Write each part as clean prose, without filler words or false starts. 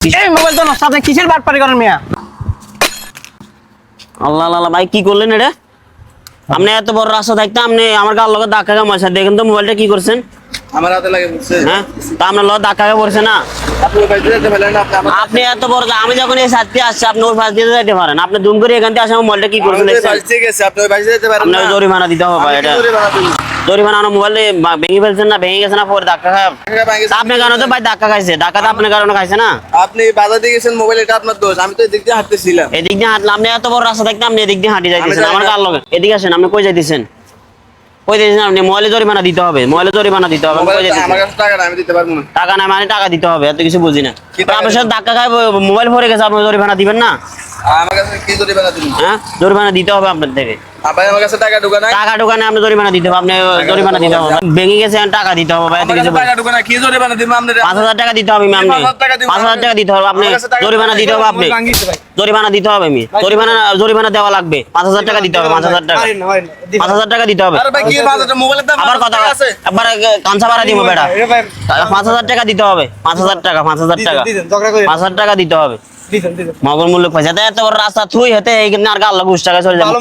এই মোবাইল তো নষ্ট, আপনি কিসের বাটপারি করেন মিয়া? আল্লাহ আল্লাহ ভাই কি করলেন এটা? আপনি এত বড় রাস্তা থাকতে আপনি আমার গাল লগে ধাক্কা খাওয়া মাসা দেখেন তো মোবাইলটা কি করছেন? আমার হাতে লাগে বলছে। হ্যাঁ তা আপনার লগে ধাক্কা খাওয়া পড়ছে না? আপনি ওই পাশে যেতে পারলেন না, আপনি এত বড় আমি যখন এই সাথে আসছি আপনি ওই পাশ দিয়ে যেতে পারেন। আপনি জুম করে এখান থেকে আসে আমার মোবাইলটা কি করছেন আপনি দেখছেন? বাড়িতে গেছে, আপনি ওই পাশে যেতে পারেন আপনার না। জরিমানা দিতে হবে ভাই। আমি এটা কি করে বানাবো? জরিমানা আমার মোবাইলে ভেঙে ফেলছেন না, ভেঙে গেছে না, পরে ধাক্কা খায় টাকা ভাঙে গেছে। আপনার কারণে তো ভাই ধাক্কা খাইছে, ধাক্কা তো আপনার কারণে খাইছে না। আপনি বাধা দিয়ে গেছেন, মোবাইল এটা আপনার দোষ। আমি তো এদিক দিয়ে হাঁটতেছিলাম। এদিক দিয়ে হাঁটলে আপনি এত বড় রাস্তা থাকতে আপনি এদিক দিয়ে হাঁটি যাইতেছেন আমি আমার গাল লগে। এদিকে আসেন, আপনি কই যাইতেছেন? কই যাইতেছেন আপনি? মোবাইলে জরিমানা দিতে হবে, মোবাইলে জরিমানা দিতে হবে। কই মোবাইল যাইতেছেন? আমার কাছে টাকা না, আমি দিতে পারবো না। টাকা নাই মানে টাকা দিতে হবে, এত কিছু বুঝি না। কি টাকা আপনার সাথে ধাক্কা খায় মোবাইল পড়ে গেছে, আপনি জরিমানা দিবেন না? আমার কাছে কি জরিমানা দিবেন? হ্যাঁ জরিমানা দিতে হবে আপনার থেকে। ভাই আমার কাছে টাকা ঢোকা নাই। টাকা ঢোকানে আপনি জরিমানা দিতে হবে, আপনি জরিমানা দিতে হবে। ভেঙে গেছে এখন টাকা দিতে হবে ভাই, এত আমার কিছু কাছে টাকা ঢোকা নাই, কি জরিমানা দিবেন আপনি? 5,000 টাকা দিতে হবে আপনি। 5,000 টাকা দিবেন। 5,000 টাকা দিতে হবে আপনি, আমার কাছে টাকা জরিমানা দিতে হবে আপনি। জরিমানা দিতে হবে আমি, জরিমানা দেওয়া লাগবে। 5,000 টাকা দিতে হবে, 5,000 টাকা, 5,000 টাকা দিতে হবে। আরে ভাই কি বাজারটা মোবাইলের দাম আবার কথা আছে। একবার কাঞ্চা ভাড়া দিব বেটা। 5,000 টাকা দিতে হবে, 5,000 টাকা, 5,000 টাকা, 5,000 টাকা দিতে হবে। মগর মূল্য পয়সা এত বড় রাস্তা থুই হেতে এইখানে আর গাল লাগু টাকা চলে যাবে।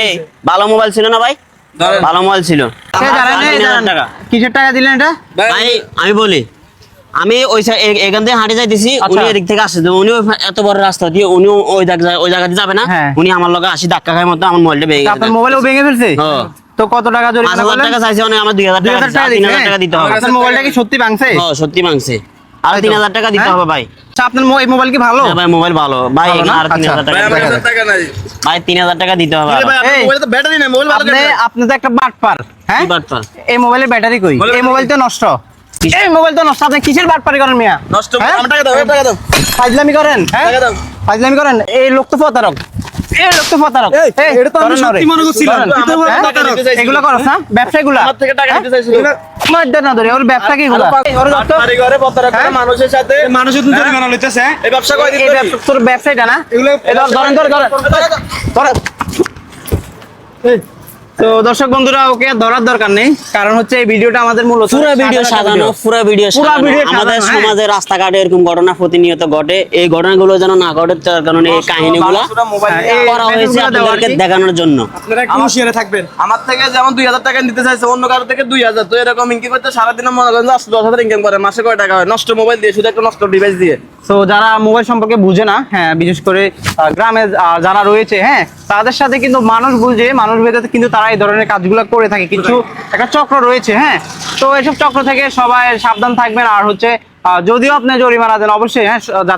এই ভালো মোবাইল ছিল না ভাই? ধরেন। ভালো মোবাইল ছিল। সে জানেন না, 3,000 টাকা। কিসের টাকা দিলেন এটা? ভাই আমি বলি, আমি ওই এখান থেকে হাঁটে যাইতেছি, উনি এদিক থেকে আসছে, উনি এত বড় রাস্তা দিয়ে উনি ওই জায়গা দিয়ে যাবে না, হ্যাঁ। উনি আমার লগে আসি ধাক্কা খায় মতো আমার মোবাইলটা ভেঙে তা গেছে। আপনার মোবাইলও ভেঙে ফেলছে? হ্যাঁ। তো কত টাকা জরিমানা 5,000 করলেন? টাকা চাইছে, আমার 2,000 টাকা 2,000 টাকা 3,000 টাকা দিতে হবে। আপনার মোবাইলটা কি সত্যি ভাঙছে? হ্যাঁ সত্যি মাংসে আর 3,000 টাকা দিতে হবে ভাই। আচ্ছা, আপনার এই মোবাইল কি ভালো? হ্যাঁ ভাই মোবাইল ভালো ভাই, ভালো না? আর 3,000 আচ্ছা। টাকা ভাই আমার দিতে কাছে হবে। টাকা নাই। ভাই 3,000 টাকা দিতে হবে আরে আরো। ভাই আপনার এই, মোবাইলে তো ব্যাটারি নাই, মোবাইল ভালো কেন? আপনি তো একটা বাটপার, হ্যাঁ? কি বাটপার? এই মোবাইলের ব্যাটারি কই? মোবাইলের এই মোবাইল তো নষ্ট। এই মোবাইল তো নষ্ট, আপনি কিসের বাটপারি করেন মিয়া? নষ্ট হ্যাঁ? আমার টাকা দাও, টাকা দাও। ফাজলামি করেন, হ্যাঁ? টাকা দাও। ফাজলামি করেন। এই লোক তো প্রতারক, এই লোক তো প্রতারক। এই, এই, এটা তো আমি ধরেন না সত্যি রে। মনে করছিলাম। ধরেন। তুই তো আমার হ্যাঁ? টাকা নিতে চাইছিলি। এগুলো করছ না? ব্যবসায়ীগুলা? আমার থেকে টাকা নিতে চাইছিল। আমার দেন না ধরে, ওর ব্যবসা কি এগুলা? এই, ওর যত- বাড়ি ঘরে প্রতারক করে হ্যাঁ? মানুষের সাথে মানুষের তো জরিমানা লইতেছে। এই ব্যবসা কয়দিন এই করি? ব্যবসা, তোর ব্যবসায়টা না? এগুলো এই ধরেন, ধরেন। তো দর্শক বন্ধুরা, ওকে ধরার দরকার নেই, কারণ হচ্ছে এই ভিডিওটা আমাদের মূলত পুরো ভিডিও সাজানো, পুরো ভিডিও সাজানো। ভিডিও আমাদের সাজানো, সমাজে রাস্তাঘাটে এরকম ঘটনা প্রতিনিয়ত ঘটে, এই ঘটনাগুলো যেন না ঘটে তার কারণে এই কাহিনীগুলো মোবাইল এই করা হয়েছে মেসেজগুলো দেওয়া আপনাদেরকে আর কি। দেখানোর জন্য। আপনারা একটু হুঁশিয়ারে থাকবেন। আমার থেকে যেমন 2,000 টাকা নিতে চাইছে, অন্য কারো থেকে 2,000। তো এরকম ইনকাম করতে সারাদিনে মনে করেন যে 10,000 ইনকাম করে, মাসে কয় টাকা হয়? নষ্ট মোবাইল দিয়ে, শুধু একটা নষ্ট ডিভাইস দিয়ে। তো যারা মোবাইল সম্পর্কে বুঝে না, হ্যাঁ, বিশেষ করে গ্রামে যারা রয়েছে, হ্যাঁ, তাদের সাথে কিন্তু মানুষ বুঝে, মানুষ ভেদে কিন্তু তারা এই ধরনের কাজগুলো করে থাকে। কিছু একটা চক্র রয়েছে, হ্যাঁ। তো এইসব চক্র থেকে সবাই সাবধান থাকবেন। আর হচ্ছে যদিও আপনি জরিমানা দেন, অবশ্যই, হ্যাঁ,